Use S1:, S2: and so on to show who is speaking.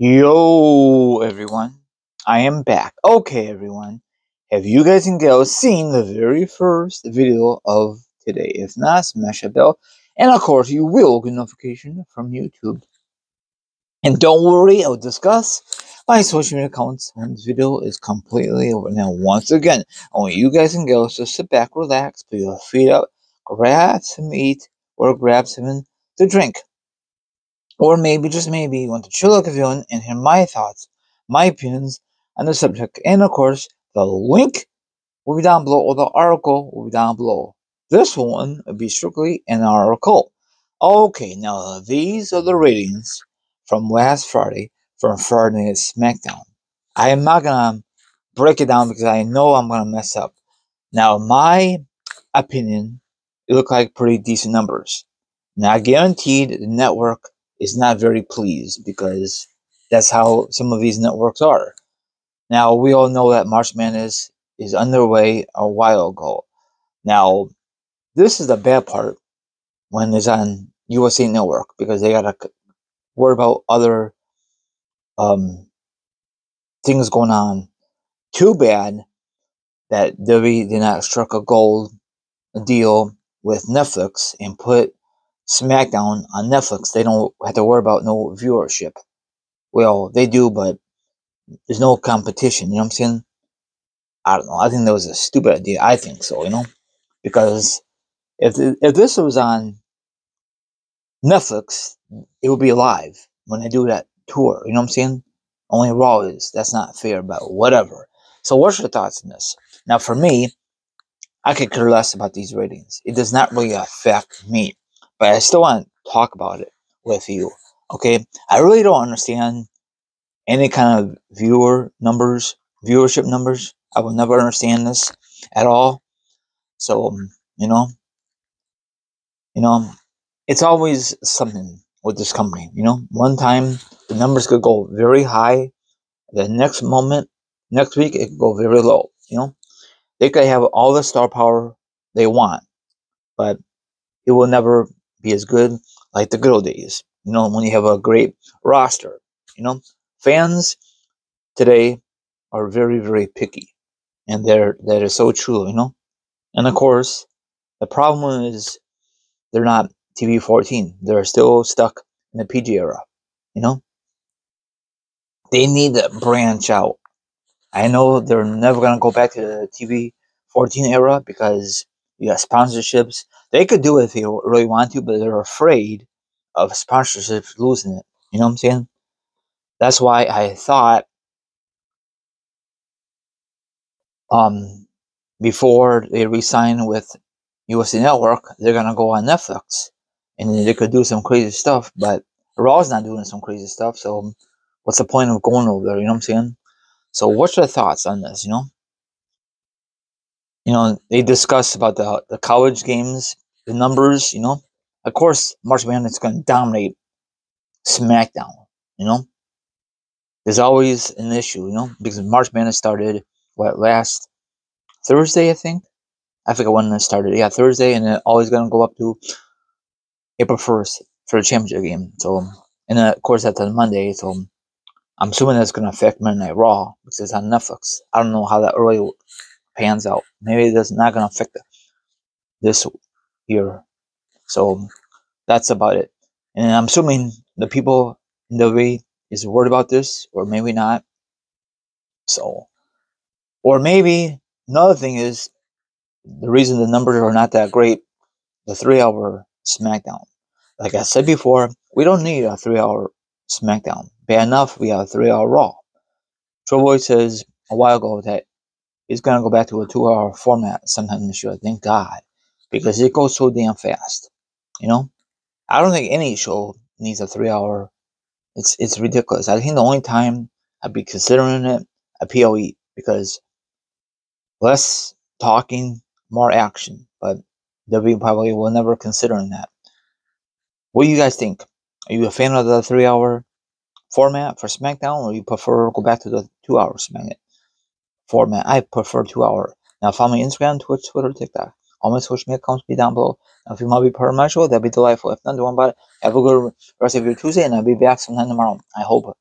S1: Yo, everyone. I am back. Okay, everyone. Have you guys and gals seen the very first video of today? If not, smash a bell. And of course, you will get notification from YouTube. And don't worry, I'll discuss my social media accounts when this video is completely over. Now, once again, I want you guys and girls to sit back, relax, put your feet up, grab some eat, or grab something to drink. Or maybe, just maybe, you want to chill like a villain and hear my thoughts, my opinions on the subject. And of course, the link will be down below, or the article will be down below. This one will be strictly an article. Okay, now these are the ratings from last Friday from Friday Night SmackDown. I am not gonna break it down because I know I'm gonna mess up. Now, my opinion, it looked like pretty decent numbers. Now, guaranteed the network is not very pleased because that's how some of these networks are. Now, we all know that March Madness is underway a while ago. Now, this is the bad part when it's on USA Network because they gotta worry about other things going on. Too bad that WWE did not strike a gold deal with Netflix and put SmackDown on Netflix. They don't have to worry about no viewership. Well, they do, but there's no competition. You know what I'm saying? I don't know. I think that was a stupid idea. I think so. Because if this was on Netflix, it would be live when they do that tour. You know what I'm saying? Only Raw is. That's not fair, but whatever. So, what's your thoughts on this? Now, for me, I could care less about these ratings. It does not really affect me, but I still want to talk about it with you. Okay, I really don't understand any kind of viewership numbers. I will never understand this at all. So you know, it's always something with this company. One time the numbers could go very high, the next week it could go very low. They could have all the star power they want, but it will never be as good like the good old days. When you have a great roster. Fans today are very, very picky, and that is so true. And of course, the problem is they're not TV 14. They're still stuck in the PG era. They need to branch out. I know they're never gonna go back to the TV 14 era because you got sponsorships. They could do it if they really want to, but they're afraid of sponsorships losing it. You know what I'm saying? That's why I thought before they re-sign with USA Network, they're gonna go on Netflix, and they could do some crazy stuff. But Raw's not doing some crazy stuff, so what's the point of going over there? You know what I'm saying? So, what's your thoughts on this? They discuss about the college games, the numbers. Of course, March Madness is going to dominate SmackDown. You know, there's always an issue. Because March Madness started last Thursday, I think. I forget when it started. Yeah, Thursday, and it's always going to go up to April 1st for the championship game. So, and then, of course, that's on Monday. So, I'm assuming that's going to affect Monday Night Raw because it's on Netflix. I don't know how that really pans out. Maybe that's not going to affect this year. So, that's about it. And I'm assuming the people in the way is worried about this, or maybe not. So, or maybe another thing is the reason the numbers are not that great, the 3-hour SmackDown. Like I said before, we don't need a 3-hour SmackDown. Bad enough, we have a 3-hour Raw. Triple H says a while ago that he's going to go back to a 2-hour format sometime this year. Thank God. Because it goes so damn fast. I don't think any show needs a 3-hour. It's ridiculous. I think the only time I'd be considering it a PLE because less talking, more action. But WWE probably will never consider that. What do you guys think? Are you a fan of the 3-hour format for SmackDown, or you prefer go back to the 2-hour SmackDown format? I prefer 2-hour. Now follow me on Instagram, Twitch, Twitter, TikTok. All my social media accounts will be down below. Now, if you want to be part of my show, that'd be delightful. If not, don't worry about it. Have a good rest of your Tuesday, and I'll be back sometime tomorrow. I hope.